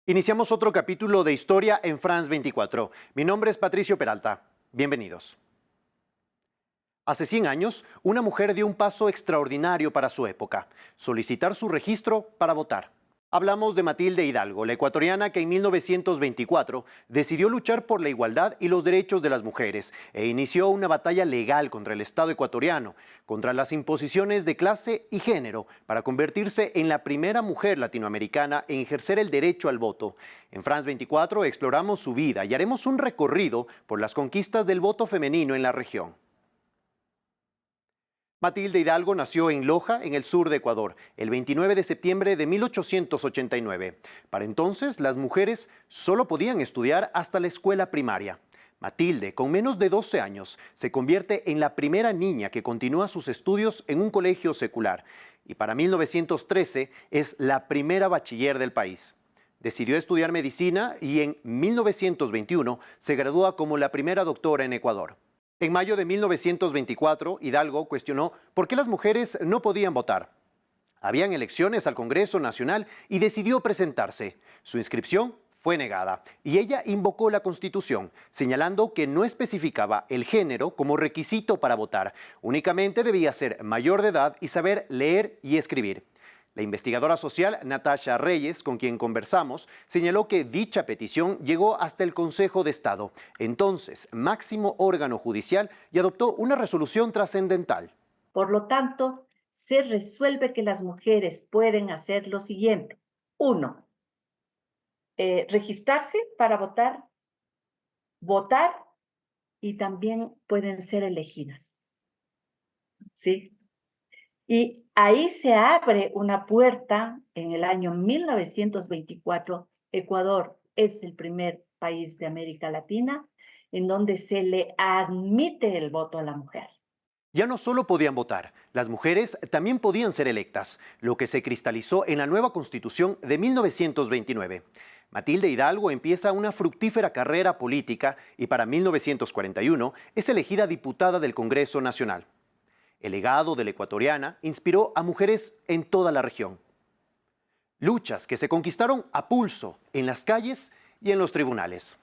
Iniciamos otro capítulo de Historia en France 24. Mi nombre es Patricio Peralta. Bienvenidos. Hace 100 años, una mujer dio un paso extraordinario para su época: solicitar su registro para votar. Hablamos de Matilde Hidalgo, la ecuatoriana que en 1924 decidió luchar por la igualdad y los derechos de las mujeres e inició una batalla legal contra el Estado ecuatoriano, contra las imposiciones de clase y género, para convertirse en la primera mujer latinoamericana en ejercer el derecho al voto. En France 24 exploramos su vida y haremos un recorrido por las conquistas del voto femenino en la región. Matilde Hidalgo nació en Loja, en el sur de Ecuador, el 29 de septiembre de 1889. Para entonces, las mujeres solo podían estudiar hasta la escuela primaria. Matilde, con menos de 12 años, se convierte en la primera niña que continúa sus estudios en un colegio secular y para 1913 es la primera bachiller del país. Decidió estudiar medicina y en 1921 se gradúa como la primera doctora en Ecuador. En mayo de 1924, Hidalgo cuestionó por qué las mujeres no podían votar. Habían elecciones al Congreso Nacional y decidió presentarse. Su inscripción fue negada y ella invocó la Constitución, señalando que no especificaba el género como requisito para votar. Únicamente debía ser mayor de edad y saber leer y escribir. La investigadora social Natasha Reyes, con quien conversamos, señaló que dicha petición llegó hasta el Consejo de Estado, entonces máximo órgano judicial, y adoptó una resolución trascendental. Por lo tanto, se resuelve que las mujeres pueden hacer lo siguiente. Uno, registrarse para votar, votar y también pueden ser elegidas. ¿Sí? Y ahí se abre una puerta. En el año 1924, Ecuador es el primer país de América Latina en donde se le admite el voto a la mujer. Ya no solo podían votar, las mujeres también podían ser electas, lo que se cristalizó en la nueva Constitución de 1929. Matilde Hidalgo empieza una fructífera carrera política y para 1941 es elegida diputada del Congreso Nacional. El legado de la ecuatoriana inspiró a mujeres en toda la región. Luchas que se conquistaron a pulso en las calles y en los tribunales.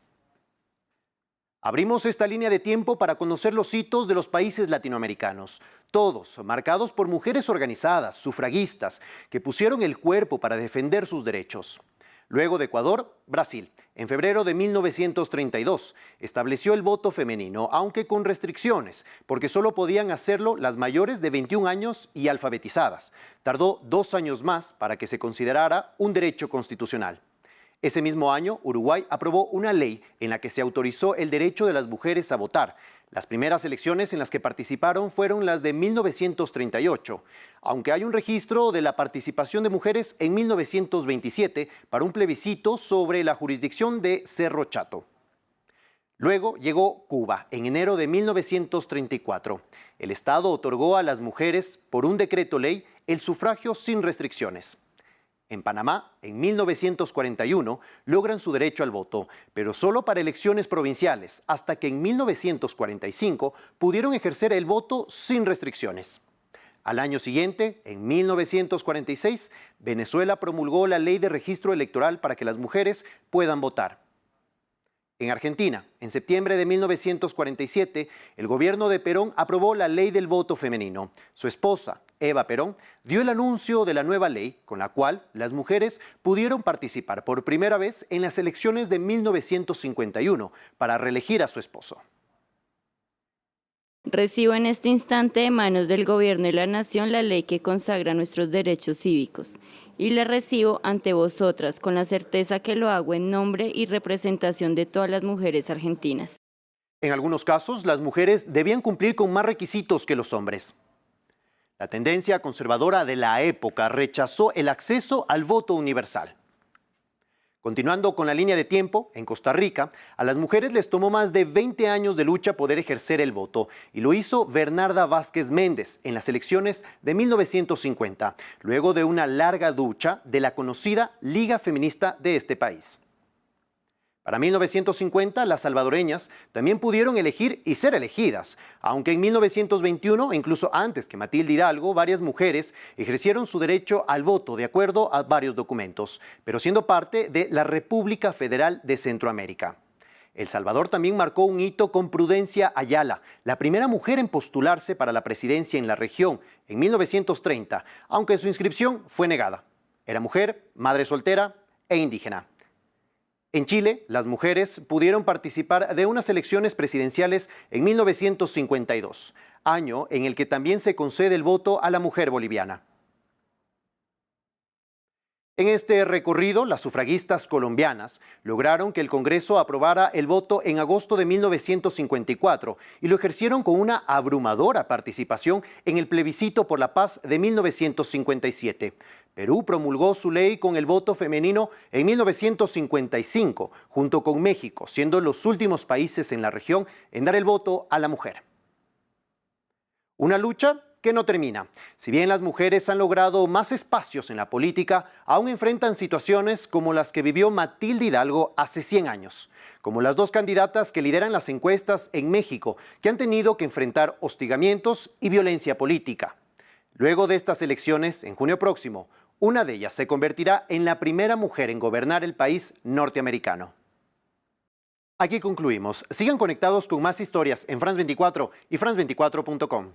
Abrimos esta línea de tiempo para conocer los hitos de los países latinoamericanos, todos marcados por mujeres organizadas, sufragistas, que pusieron el cuerpo para defender sus derechos. Luego de Ecuador, Brasil, en febrero de 1932, estableció el voto femenino, aunque con restricciones, porque solo podían hacerlo las mayores de 21 años y alfabetizadas. Tardó 2 años más para que se considerara un derecho constitucional. Ese mismo año, Uruguay aprobó una ley en la que se autorizó el derecho de las mujeres a votar. Las primeras elecciones en las que participaron fueron las de 1938, aunque hay un registro de la participación de mujeres en 1927 para un plebiscito sobre la jurisdicción de Cerro Chato. Luego llegó Cuba, en enero de 1934. El Estado otorgó a las mujeres, por un decreto ley, el sufragio sin restricciones. En Panamá, en 1941, logran su derecho al voto, pero solo para elecciones provinciales, hasta que en 1945 pudieron ejercer el voto sin restricciones. Al año siguiente, en 1946, Venezuela promulgó la ley de registro electoral para que las mujeres puedan votar. En Argentina, en septiembre de 1947, el gobierno de Perón aprobó la ley del voto femenino. Su esposa, Eva Perón, dio el anuncio de la nueva ley, con la cual las mujeres pudieron participar por primera vez en las elecciones de 1951 para reelegir a su esposo. Recibo en este instante de manos del Gobierno de la Nación la ley que consagra nuestros derechos cívicos, y la recibo ante vosotras con la certeza que lo hago en nombre y representación de todas las mujeres argentinas. En algunos casos, las mujeres debían cumplir con más requisitos que los hombres. La tendencia conservadora de la época rechazó el acceso al voto universal. Continuando con la línea de tiempo, en Costa Rica, a las mujeres les tomó más de 20 años de lucha poder ejercer el voto, y lo hizo Bernarda Vázquez Méndez en las elecciones de 1950, luego de una larga lucha de la conocida Liga Feminista de este país. Para 1950, las salvadoreñas también pudieron elegir y ser elegidas, aunque en 1921, incluso antes que Matilde Hidalgo, varias mujeres ejercieron su derecho al voto de acuerdo a varios documentos, pero siendo parte de la República Federal de Centroamérica. El Salvador también marcó un hito con Prudencia Ayala, la primera mujer en postularse para la presidencia en la región en 1930, aunque su inscripción fue negada. Era mujer, madre soltera e indígena. En Chile, las mujeres pudieron participar de unas elecciones presidenciales en 1952, año en el que también se concede el voto a la mujer boliviana. En este recorrido, las sufragistas colombianas lograron que el Congreso aprobara el voto en agosto de 1954 y lo ejercieron con una abrumadora participación en el plebiscito por la paz de 1957. Perú promulgó su ley con el voto femenino en 1955, junto con México, siendo los últimos países en la región en dar el voto a la mujer. Una lucha que no termina. Si bien las mujeres han logrado más espacios en la política, aún enfrentan situaciones como las que vivió Matilde Hidalgo hace 100 años, como las dos candidatas que lideran las encuestas en México, que han tenido que enfrentar hostigamientos y violencia política. Luego de estas elecciones, en junio próximo, una de ellas se convertirá en la primera mujer en gobernar el país norteamericano. Aquí concluimos. Sigan conectados con más historias en France 24 y France24.com.